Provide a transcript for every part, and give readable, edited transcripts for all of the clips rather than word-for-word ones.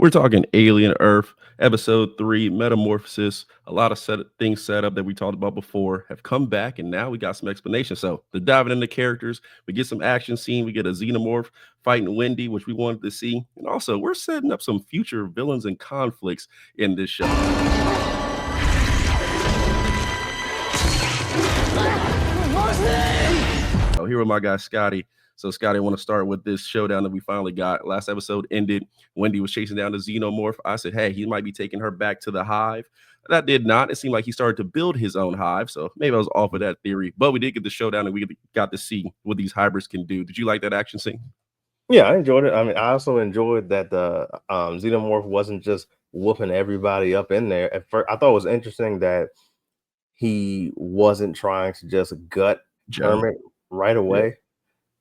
We're talking Alien Earth, episode 3, Metamorphosis. A lot of things set up that we talked about before have come back, and now we got some explanation. So, to diving into characters, we get some action scene. We get a xenomorph fighting Wendy, which we wanted to see. And also, we're setting up some future villains and conflicts in this show. So, here with my guy, Scotty. So, Scotty, I want to start with this showdown that we finally got. Last episode ended. Wendy was chasing down the xenomorph. I said, hey, he might be taking her back to the hive. That did not. It seemed like he started to build his own hive. So maybe I was off of that theory. But we did get the showdown and we got to see what these hybrids can do. Did you like that action scene? Yeah, I enjoyed it. I mean, I also enjoyed that the xenomorph wasn't just whooping everybody up in there. At first, I thought it was interesting that he wasn't trying to just gut Joe. Hermit right Yeah. away.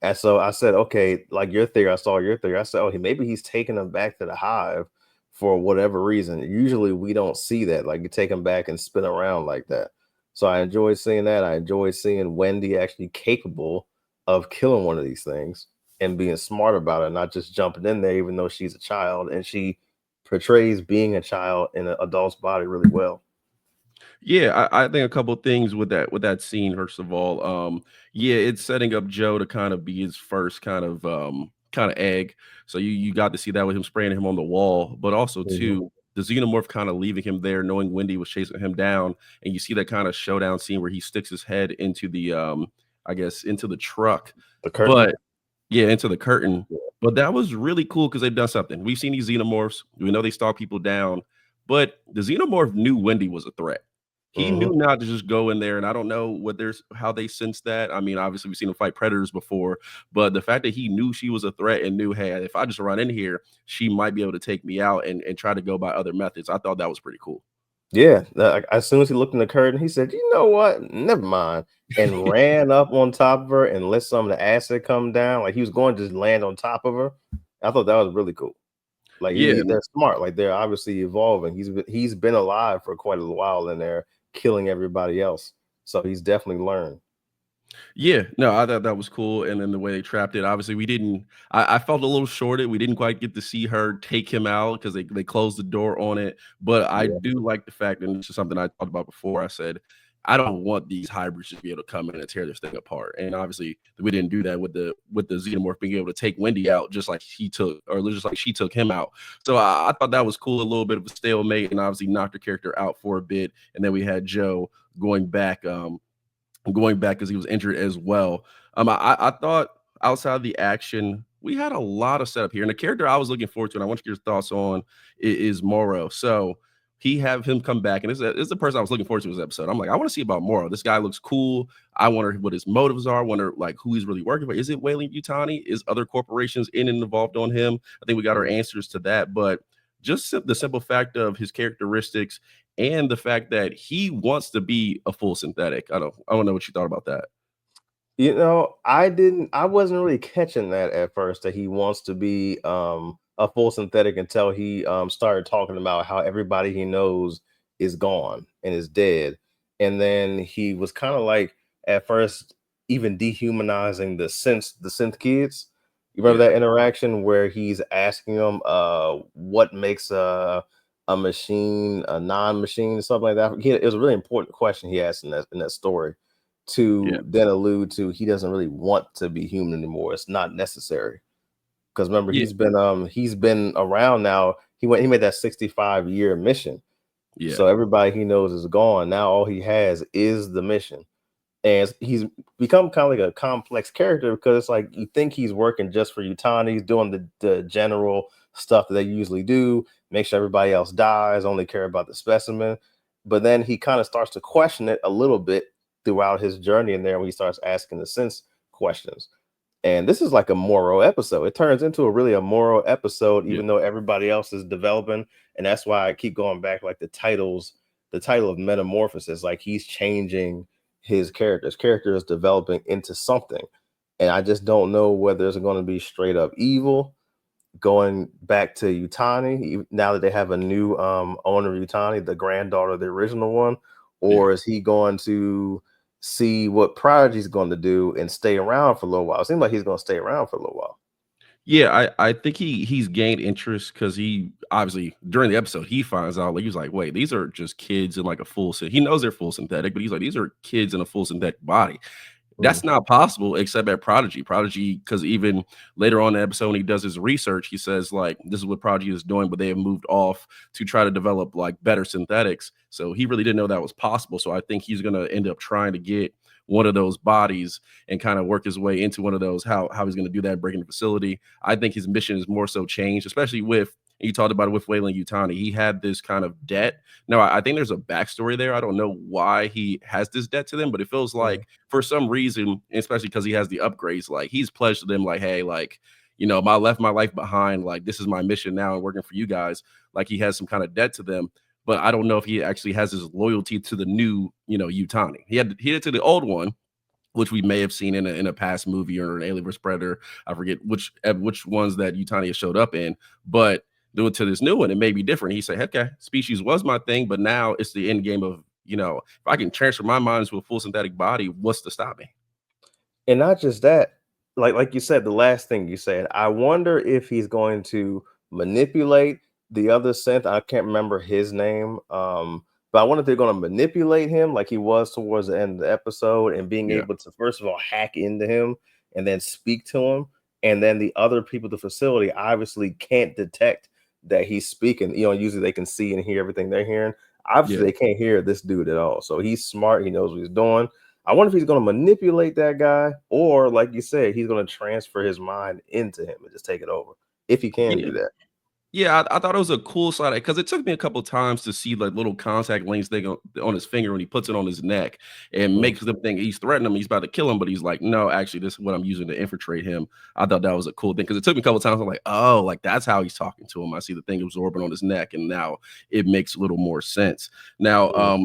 And so I said, okay, like your theory, I saw your theory. I said, oh, maybe he's taking him back to the hive for whatever reason. Usually we don't see that. Like you take him back and spin around like that. So I enjoyed seeing that. I enjoyed seeing Wendy actually capable of killing one of these things and being smart about it, not just jumping in there, even though she's a child. And she portrays being a child in an adult's body really well. Yeah, I think a couple of things with that scene. First of all, yeah, it's setting up Joe to kind of be his first kind of egg. So you got to see that with him spraying him on the wall, but also Mhm. too the xenomorph kind of leaving him there, knowing Wendy was chasing him down, and you see that kind of showdown scene where he sticks his head into the I guess into the truck, The curtain. but yeah, into the curtain. Yeah. But that was really cool because they've done something. We've seen these xenomorphs. We know they stalk people down, but the xenomorph knew Wendy was a threat. He knew Mhm. not to just go in there, and I don't know what there's how they sense that. I mean, obviously we've seen him fight predators before, but the fact that he knew she was a threat and knew, hey, if I just run in here, she might be able to take me out and try to go by other methods. I thought that was pretty cool. Yeah, like, as soon as he looked in the curtain, he said, "You know what? Never mind," and ran up on top of her and let some of the acid come down. Like he was going to just land on top of her. I thought that was really cool. Like Yeah, they're smart. Like they're obviously evolving. He's been alive for quite a while, and they're killing everybody else. So he's definitely learned. yeah, no, I thought that was cool, and then the way they trapped it, obviously, we didn't. I felt a little shorted. We didn't quite get to see her take him out because they closed the door on it. But I Yeah, do like the fact, and this is something I talked about before. I said I don't want these hybrids to be able to come in and tear this thing apart. And obviously, we didn't do that with the xenomorph being able to take Wendy out just like he took, or just like she took him out. So I thought that was cool, a little bit of a stalemate, and obviously knocked her character out for a bit. And then we had Joe going back. Going back because he was injured as well. I thought outside the action, we had a lot of setup here, and the character I was looking forward to, and I want your thoughts on is Morrow. So he have him come back, and this is the person I was looking forward to this episode. I'm like, I want to see about Morrow. This guy looks cool. I wonder what his motives are. I wonder like who he's really working for. Is it Whaling Yutani? Is other corporations in and involved on him? I think we got our yeah. answers to that, but just the simple fact of his characteristics and the fact that he wants to be a full synthetic. I don't know what you thought about that. I wasn't really catching that at first that he wants to be a full synthetic until he started talking about how everybody he knows is gone and is dead. And then he was kind of like at first even dehumanizing the synth kids. You remember Yeah. that interaction where he's asking them what makes a machine a non-machine, something like that. It was a really important question he asked in that story Yeah. to then allude to he doesn't really want to be human anymore. It's not necessary. Because remember, Yeah. he's been around now. He made that 65-year mission. Yeah. So everybody he knows is gone. Now all he has is the mission. And he's become kind of like a complex character because it's like you think he's working just for Utani. He's doing the general stuff that they usually do, make sure everybody else dies, only care about the specimen. But then he kind of starts to question it a little bit throughout his journey in there when he starts asking the sense questions. And this is like a Morrow episode. It turns into a Morrow episode, Yeah. even though everybody else is developing. And that's why I keep going back like the title of Metamorphosis, like he's changing his character. His character is developing into something. And I just don't know whether it's going to be straight up evil, going back to Utani, now that they have a new owner of Utani, the granddaughter of the original one, Yeah. or is he going to see what Prodigy's going to do and stay around for a little while? It seems like he's going to stay around for a little while. Yeah, I think he's gained interest because he obviously during the episode he finds out like he was like, wait, these are just kids in like a he knows they're full synthetic, but he's like, these are kids in a full synthetic body. Mm, That's not possible except at Prodigy. Prodigy, because even later on in the episode, when he does his research, he says like this is what Prodigy is doing, but they have moved off to try to develop like better synthetics. So he really didn't know that was possible. So I think he's gonna end up trying to get one of those bodies and kind of work his way into one of those. How he's gonna do that, breaking the facility. I think his mission is more so changed, especially with you talked about it with Wayland Utani. He had this kind of debt. No, I think there's a backstory there. I don't know why he has this debt to them, but it feels mm, like for some reason, especially because he has the upgrades, like he's pledged to them, like, hey, like, my life behind, like this is my mission now and working for you guys. Like he has some kind of debt to them. But I don't know if he actually has his loyalty to the new, Utani. He had to the old one, which we may have seen in a past movie or an Alien vs Predator. I forget which ones that Utani has showed up in, but doing to this new one, it may be different. He said, "Okay, species was my thing, but now it's the end game of if I can transfer my mind into a full synthetic body, what's to stop me?" and not just that, like you said, the last thing you said, I wonder if he's going to manipulate the other synth. I can't remember his name, but I wonder if they're going to manipulate him like he was towards the end of the episode, and being Yeah, able to first of all hack into him and then speak to him, and then the other people at the facility obviously can't detect that he's speaking. Usually they can see and hear everything they're hearing. Obviously, yeah. they can't hear this dude at all. So he's smart. He knows what he's doing. I wonder if he's going to manipulate that guy, or like you said, he's going to transfer his mind into him and just take it over. If he can Yeah. do that. Yeah, I thought it was a cool side because it took me a couple times to see like little contact links thing on his finger when he puts it on his neck and Mm, makes them think he's threatening him. He's about to kill him, but he's like, no, actually, this is what I'm using to infiltrate him. I thought that was a cool thing because it took me a couple times. I'm like, oh, like that's how he's talking to him. I see the thing absorbing on his neck, and now it makes a little more sense. Now, mm,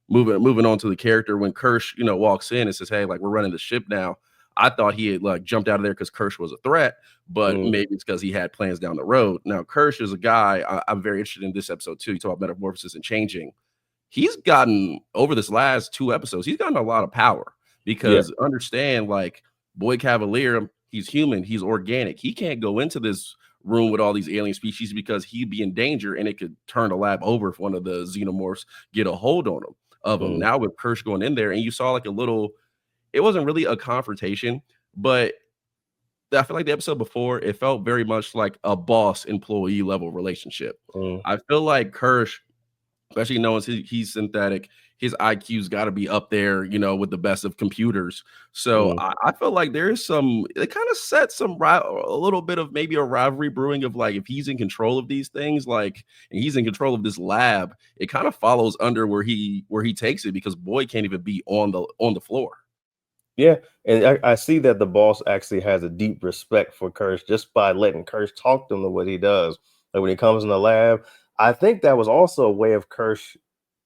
moving on to the character when Kersh, walks in and says, hey, like we're running the ship now. I thought he had like jumped out of there because Kersh was a threat, but mm, maybe it's because he had plans down the road. Now, Kersh is a guy I'm very interested in this episode too. You talk about metamorphosis and changing. He's gotten over this last two episodes, he's gotten a lot of power yeah. because understand, like Boy Cavalier, he's human, he's organic. He can't go into this room with all these alien species because he'd be in danger and it could turn the lab over if one of the xenomorphs get a hold on him of him. Mm, Now with Kersh going in there, and you saw like a little, it wasn't really a confrontation, but I feel like the episode before, it felt very much like a boss employee level relationship. mm, I feel like Kersh, especially knowing he's synthetic, his IQ's got to be up there, with the best of computers. So mm. I feel like there's it kind of sets a little bit of maybe a rivalry brewing of like if he's in control of these things, like and he's in control of this lab, it kind of follows under where he takes it because Boy can't even be on the floor. Yeah, and I see that the boss actually has a deep respect for Kersh just by letting Kersh talk to him the way he does. Like when he comes in the lab, I think that was also a way of Kersh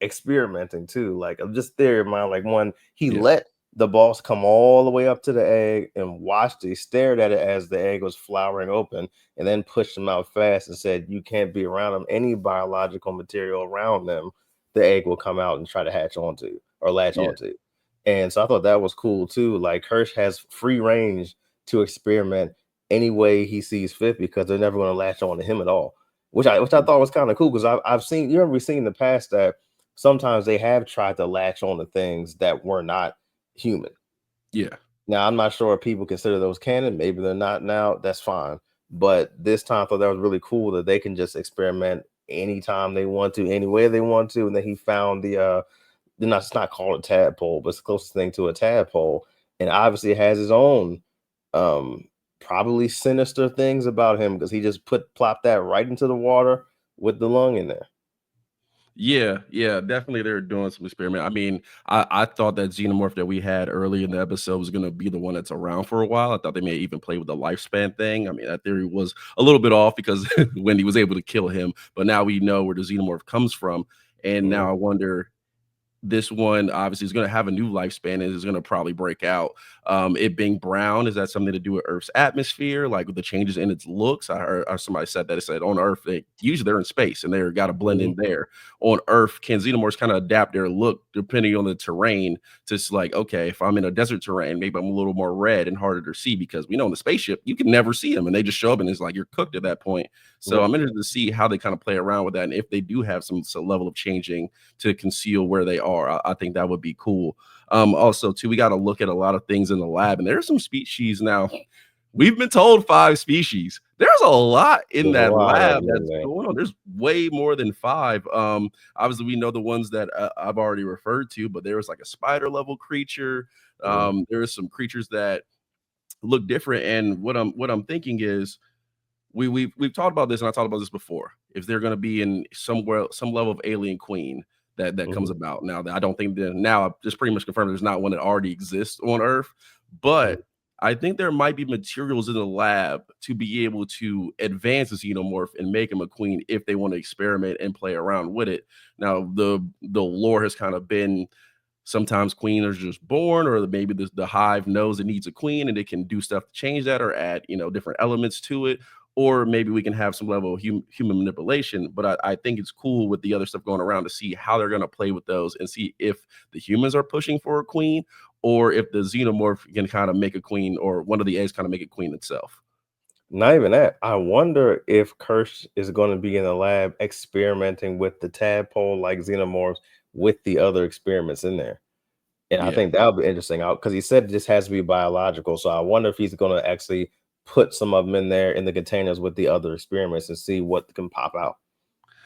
experimenting too. Like I'm just there in mind, like when he Yeah, let the boss come all the way up to the egg and watched it, he stared at it as the egg was flowering open, and then pushed him out fast and said, "You can't be around them. Any biological material around them, the egg will come out and try to hatch onto or latch yeah, onto." And so I thought that was cool too. Like Hirsch has free range to experiment any way he sees fit because they're never going to latch on to him at all. Which I thought was kind of cool because I've seen, you remember we've seen in the past that sometimes they have tried to latch on to things that were not human. yeah. Now I'm not sure if people consider those canon. Maybe they're not now. That's fine. But this time I thought that was really cool that they can just experiment anytime they want to, any way they want to. And then he found they're not, it's not called a tadpole, but it's the closest thing to a tadpole. And obviously it has his own um probably sinister things about him because he just plopped that right into the water with the lung in there. Yeah, yeah, definitely they're doing some experiment. I mean, I thought that xenomorph that we had early in the episode was gonna be the one that's around for a while. I thought they may even play with the lifespan thing. I mean, that theory was a little bit off because Wendy was able to kill him, but now we know where the xenomorph comes from. And Mm, now I wonder, this one obviously is going to have a new lifespan and is going to probably break out. It being brown, is that something to do with Earth's atmosphere, like with the changes in its looks? I heard somebody said that. It said on Earth, usually they're in space and they're got to blend in there. On Earth, can xenomorphs kind of adapt their look depending on the terrain? Just like, okay, if I'm in a desert terrain, maybe I'm a little more red and harder to see, because we know in the spaceship you can never see them and they just show up and it's like you're cooked at that point. So I'm interested to see how they kind of play around with that, and if they do have some level of changing to conceal where they are. I think that would be cool. Also, too, we got to look at a lot of things in the lab, and there's some species now. We've been told 5 species. There's a lot in There's a that lot of lab them in that's there. going on. There's way more than 5. Obviously, we know the ones that I've already referred to, but there was like a spider level creature. There are some creatures that look different, and what I'm thinking is we've talked about this, and I talked about this before. If they're going to be in somewhere some level of alien queen that comes about, now that I don't think that now I've just pretty much confirmed there's not one that already exists on Earth, but I think there might be materials in the lab to be able to advance a xenomorph and make him a queen if they want to experiment and play around with it. Now the lore has kind of been, sometimes queens are just born, or maybe the hive knows it needs a queen and it can do stuff to change that or add, different elements to it. Or maybe we can have some level of human manipulation. But I think it's cool with the other stuff going around to see how they're going to play with those and see if the humans are pushing for a queen, or if the xenomorph can kind of make a queen, or one of the eggs kind of make a queen itself. Not even that. I wonder if Kersh is going to be in the lab experimenting with the tadpole like xenomorphs with the other experiments in there. And I Yeah. think that'll be interesting out because he said it just has to be biological. So I wonder if he's going to actually put some of them in there in the containers with the other experiments and see what can pop out.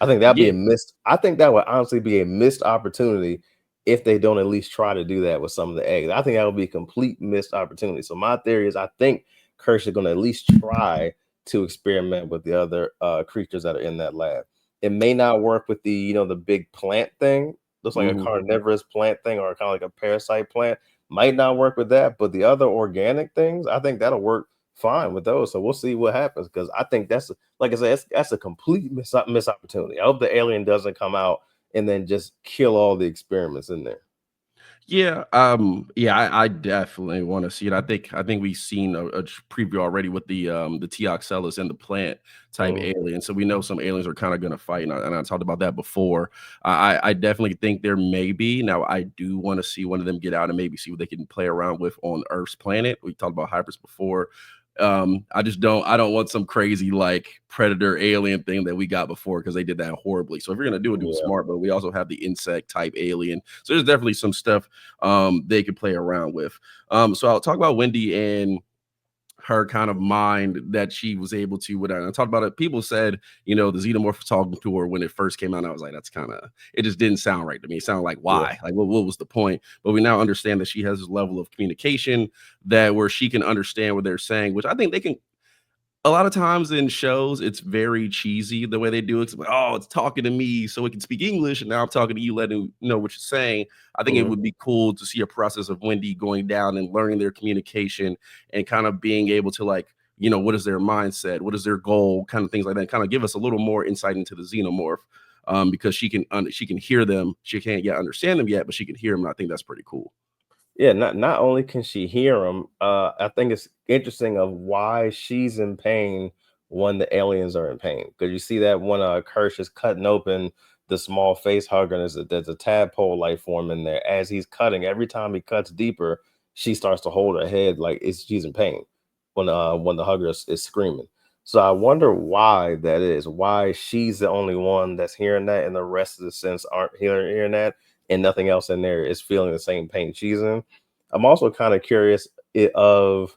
I think that'd be a missed. I think that would honestly be a missed opportunity if they don't at least try to do that with some of the eggs. I think that would be a complete missed opportunity. So my theory is I think Kersh is going to at least try to experiment with the other creatures that are in that lab. It may not work with the big plant thing. Looks like a carnivorous plant thing or kind of like a parasite plant. Might not work with that, but the other organic things, I think that'll work fine with those. So we'll see what happens, because I think that's, like I said, that's a complete miss opportunity. I hope the alien doesn't come out and then just kill all the experiments in there. Yeah, I definitely want to see it. I think we've seen a preview already with the Teoxellus and the plant type alien, so we know some aliens are kind of going to fight, and I talked about that before. I definitely think there may be. Now, I do want to see one of them get out and maybe see what they can play around with on Earth's planet. We talked about hybrids before. I don't want some crazy like predator alien thing that we got before, because they did that horribly. So if you're gonna do it smart. But we also have the insect type alien, so there's definitely some stuff they could play around with. So I'll talk about Wendy and her kind of mind that she was able to with that. And I talked about it. People said, the xenomorph was talking to her when it first came out. And I was like, that's kind of, it just didn't sound right to me. It sounded like, why? Like, what was the point? But we now understand that she has this level of communication that where she can understand what they're saying, which I think they can. A lot of times in shows, it's very cheesy the way they do it. It's like, oh, it's talking to me so it can speak English, and now I'm talking to you, letting you know what you're saying. I think it would be cool to see a process of Wendy going down and learning their communication and kind of being able to, like, what is their mindset, what is their goal, kind of things like that. Kind of give us a little more insight into the xenomorph, because she can hear them. She can't yet understand them yet, but she can hear them. And I think that's pretty cool. Yeah, not only can she hear him, I think it's interesting of why she's in pain when the aliens are in pain. Because you see that when Kersh is cutting open the small face hugger, and there's a tadpole life form in there. As he's cutting, every time he cuts deeper, she starts to hold her head like she's in pain when the hugger is screaming. So I wonder why that is. Why she's the only one that's hearing that, and the rest of the sense aren't hearing that, and nothing else in there is feeling the same pain she's in. I'm also kind of curious of,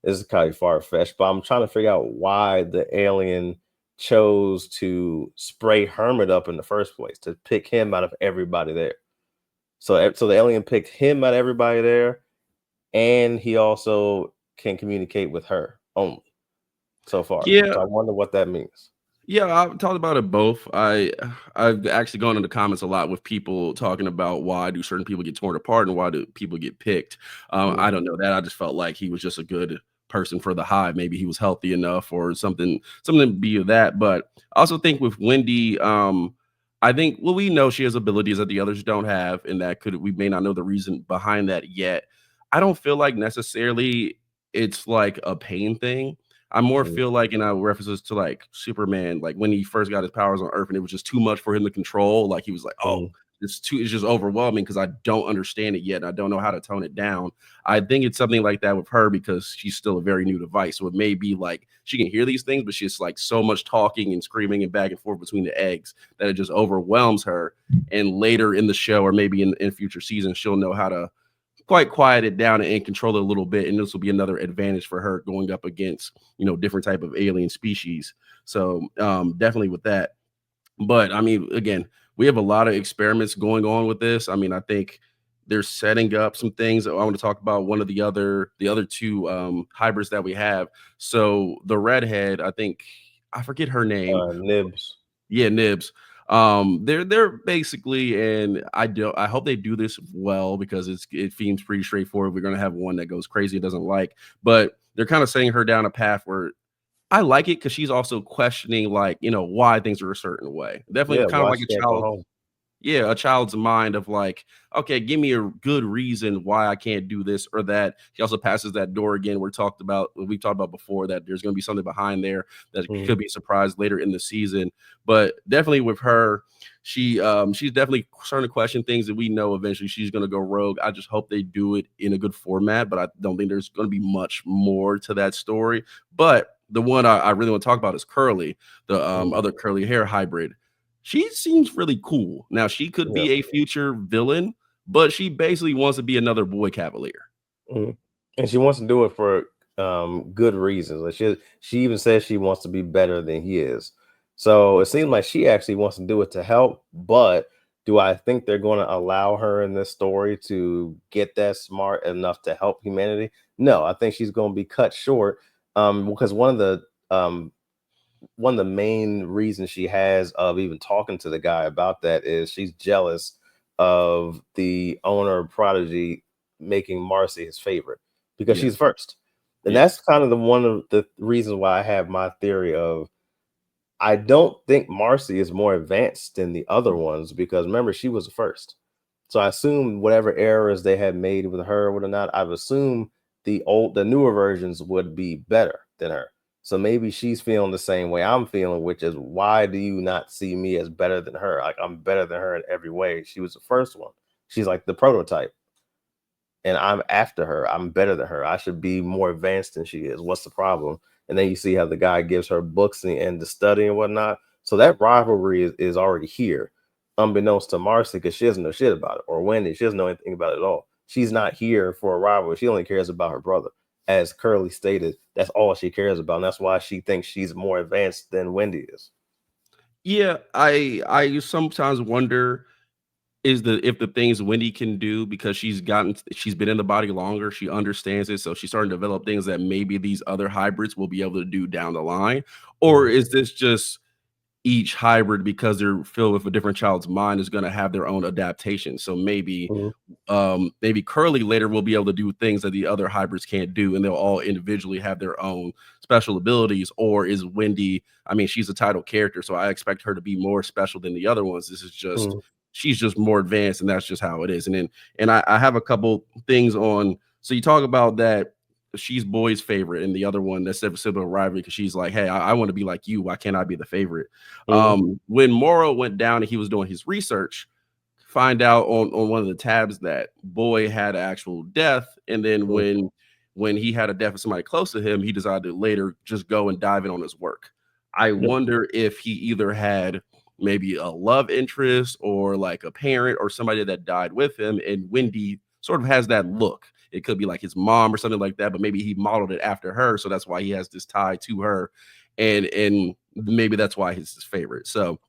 this is kind of far-fetched, but I'm trying to figure out why the alien chose to spray Hermit up in the first place, to pick him out of everybody there. So the alien picked him out of everybody there, and he also can communicate with her only so far. Yeah. So I wonder what that means. Yeah, I've talked about it both. I've actually gone in the comments a lot with people talking about why do certain people get torn apart and why do people get picked. I don't know that. I just felt like he was just a good person for the hive. Maybe he was healthy enough or something to be of that. But I also think with Wendy, I think, well, we know she has abilities that the others don't have, and that could we may not know the reason behind that yet. I don't feel like necessarily it's like a pain thing. I more Mm, feel like, in our references to like Superman, like when he first got his powers on Earth, and it was just too much for him to control. Like he was like, "Oh, mm, it's just overwhelming because I don't understand it yet. And I don't know how to tone it down." I think it's something like that with her because she's still a very new device. So it may be like she can hear these things, but she's like so much talking and screaming and back and forth between the eggs that it just overwhelms her. And later in the show, or maybe in future seasons, she'll know how to quite quiet it down and control it a little bit. And this will be another advantage for her going up against, different type of alien species. So definitely with that. But I mean, again, we have a lot of experiments going on with this. I mean, I think they're setting up some things. I want to talk about one of the other two hybrids that we have. So the redhead, I think I forget her name. Nibs. Yeah, Nibs. They're basically, and I hope they do this well because it seems pretty straightforward. We're gonna have one that goes crazy, and doesn't like, but they're kind of setting her down a path where I like it because she's also questioning, like, why things are a certain way. Definitely Yeah, kind of why like she a can't go child. home? Yeah, a child's mind of like, okay, give me a good reason why I can't do this or that. He also passes that door again. We talked about before that there's going to be something behind there that Mm, could be surprised later in the season. But definitely with her, she's definitely starting to question things that we know eventually she's going to go rogue. I just hope they do it in a good format, but I don't think there's going to be much more to that story. But the one I really want to talk about is Curly, the mm, other curly hair hybrid. She seems really cool. Now she could yeah. be a future villain, but she basically wants to be another boy cavalier. Mhm. And she wants to do it for good reasons. Like she even says she wants to be better than he is. So it seems like she actually wants to do it to help. But do I think they're going to allow her in this story to get that smart enough to help humanity? No, I think she's going to be cut short. Because one of the main reasons she has of even talking to the guy about that is she's jealous of the owner of Prodigy making Marcy his favorite because Yeah, she's first. And yeah, that's kind of the one of the reasons why I have my theory of I don't think Marcy is more advanced than the other ones because remember she was the first. So I assume whatever errors they had made with her or not, I've assumed the newer versions would be better than her. So maybe she's feeling the same way I'm feeling, which is why do you not see me as better than her? Like I'm better than her in every way. She was the first one. She's like the prototype and I'm after her. I'm better than her. I should be more advanced than she is. What's the problem? And then you see how the guy gives her books and the study and whatnot. So that rivalry is already here, unbeknownst to Marcy, because she doesn't know shit about it. Or Wendy, she doesn't know anything about it at all. She's not here for a rivalry. She only cares about her brother. As Curly stated, that's all she cares about. And that's why she thinks she's more advanced than Wendy is. yeah. I sometimes wonder is the if the things Wendy can do because she's been in the body longer, she understands it, so she's starting to develop things that maybe these other hybrids will be able to do down the line, or Mhm, is this just each hybrid because they're filled with a different child's mind is going to have their own adaptation. So mhm, maybe Curly later will be able to do things that the other hybrids can't do, and they'll all individually have their own special abilities. Or is Wendy, I mean, she's a title character, so I expect her to be more special than the other ones. This is just mhm, she's just more advanced, and that's just how it is. And I have a couple things on. So you talk about that she's boy's favorite, and the other one that's sibling rivalry because she's like, hey, I want to be like you. Why can't I be the favorite? mhm, When Morrow went down and he was doing his research, find out on one of the tabs that boy had an actual death, and then mhm, when he had a death of somebody close to him, he decided to later just go and dive in on his work. I yep, wonder if he either had maybe a love interest or like a parent or somebody that died with him, and Wendy sort of has that look. It could be like his mom or something like that, but maybe he modeled it after her, so that's why he has this tie to her, and maybe that's why he's his favorite. So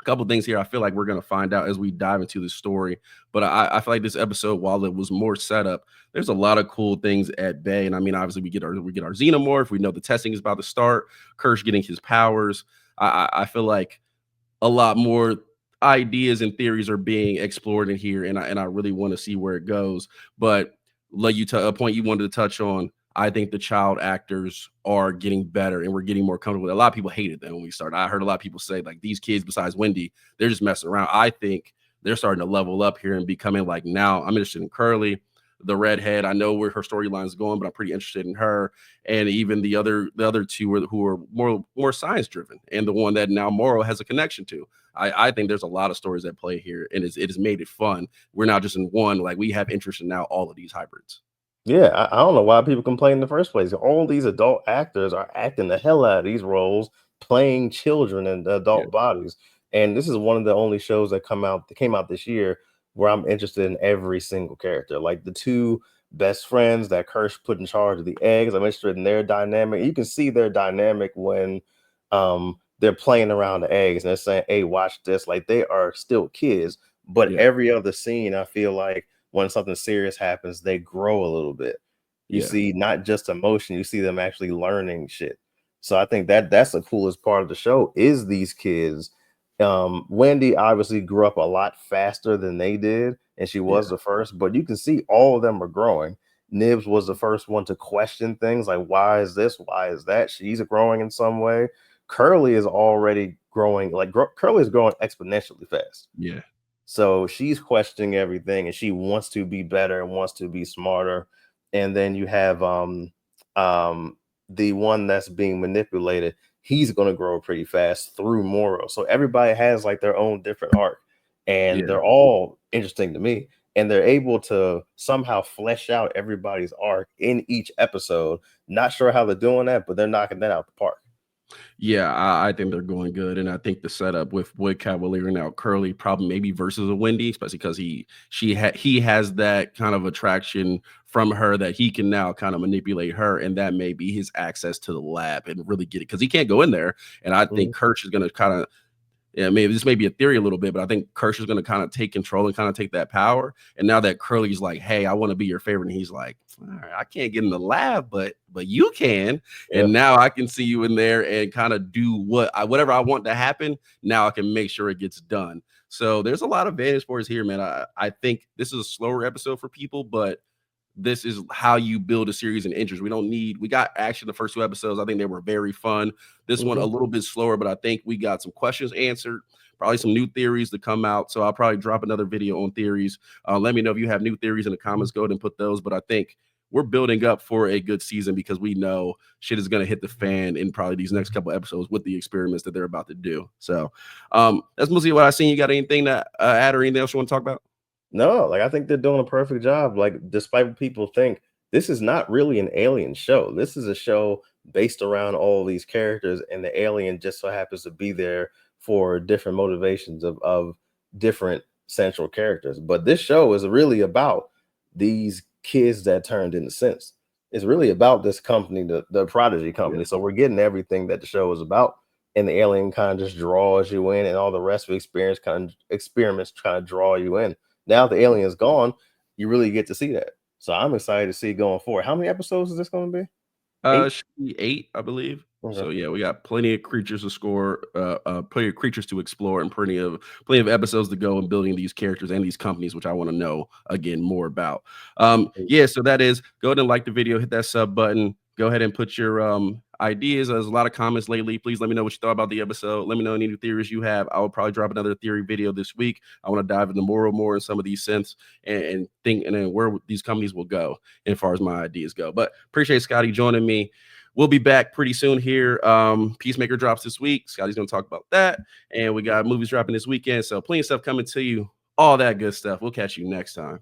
a couple things here I feel like we're going to find out as we dive into the story. But I feel like this episode, while it was more setup, there's a lot of cool things at bay. And I mean, obviously, we get our xenomorph. We know the testing is about to start. Kersh getting his powers. I feel like a lot more ideas and theories are being explored in here, and I really want to see where it goes. But like a point you wanted to touch on, I think the child actors are getting better and we're getting more comfortable. A lot of people hated them when we started. I heard a lot of people say like these kids, besides Wendy, they're just messing around. I think they're starting to level up here and becoming like now I'm interested in Curly, the redhead. I know where her storyline is going, but I'm pretty interested in her. And even the other two who are more science driven, and the one that now Morrow has a connection to. I think there's a lot of stories that play here, and it has made it fun. We're not just in one, like we have interest in now all of these hybrids. Yeah, I don't know why people complain in the first place. All these adult actors are acting the hell out of these roles, playing children in Yeah, adult bodies. And this is one of the only shows that came out this year where I'm interested in every single character. Like the two best friends that Kersh put in charge of the eggs. I'm interested in their dynamic. You can see their dynamic when they're playing around the eggs and they're saying, "Hey, watch this." Like they are still kids, but yeah, every other scene, I feel like when something serious happens, they grow a little bit. You yeah, see not just emotion, you see them actually learning shit. So I think that that's the coolest part of the show is these kids. Wendy obviously grew up a lot faster than they did, and she yeah, was the first, but you can see all of them are growing. Nibs was the first one to question things like, why is this? Why is that? She's growing in some way. Curly is already growing, like Curly is growing exponentially fast. yeah, So she's questioning everything and she wants to be better and wants to be smarter. And then you have the one that's being manipulated, he's gonna grow pretty fast through Morrow. So everybody has like their own different arc, and yeah. they're all interesting to me. And they're able to somehow flesh out everybody's arc in each episode. Not sure how they're doing that, but they're knocking that out the park. Yeah, I think they're going good, and I think the setup with Wood Cavalier now Curly probably maybe versus a Wendy, especially because he has that kind of attraction from her that he can now kind of manipulate her, and that may be his access to the lab and really get it because he can't go in there. And I Mhm. think Kersh is going to kind of yeah, maybe this may be a theory a little bit, but I think Kersh is going to kind of take control and kind of take that power. And now that Curly's like, "Hey, I want to be your favorite," and he's like, "All right, I can't get in the lab, but you can." Yeah. And now I can see you in there and kind of do whatever I want to happen. Now I can make sure it gets done. So there's a lot of vantage points here, man. I think this is a slower episode for people, but this is how you build a series and interest. We got action the first two episodes. I think they were very fun. This one a Mhm. little bit slower, but I think we got some questions answered, probably some new theories to come out. So I'll probably drop another video on theories. Let me know if you have new theories in the comments. Go ahead and put those. But I think we're building up for a good season because we know shit is going to hit the fan in probably these next couple episodes with the experiments that they're about to do. So that's mostly what I've seen. You got anything to add or anything else you want to talk about? No, like I think they're doing a perfect job. Like, despite what people think, this is not really an alien show. This is a show based around all these characters, and the alien just so happens to be there for different motivations of different central characters. But this show is really about these kids that turned into sense. It's really about this company, the Prodigy Yeah. Company. So we're getting everything that the show is about, and the alien kind of just draws you in, and all the rest of the experiments kind of draw you in. Now the alien is gone, you really get to see that. So I'm excited to see going forward. How many episodes is this going to be? 8? Should be 8, I believe. Okay. So yeah, we got plenty of creatures to score, plenty of creatures to explore, and plenty of episodes to go in building these characters and these companies, which I want to know again more about. Yeah, so that is go ahead and like the video, hit that sub button. Go ahead and put your ideas. There's a lot of comments lately. Please let me know what you thought about the episode. Let me know any new theories you have. I will probably drop another theory video this week. I want to dive into Morrow more and some of these synths and think and then where these companies will go as far as my ideas go. But appreciate Scotty joining me. We'll be back pretty soon here. Peacemaker drops this week. Scotty's going to talk about that. And we got movies dropping this weekend. So plenty of stuff coming to you. All that good stuff. We'll catch you next time.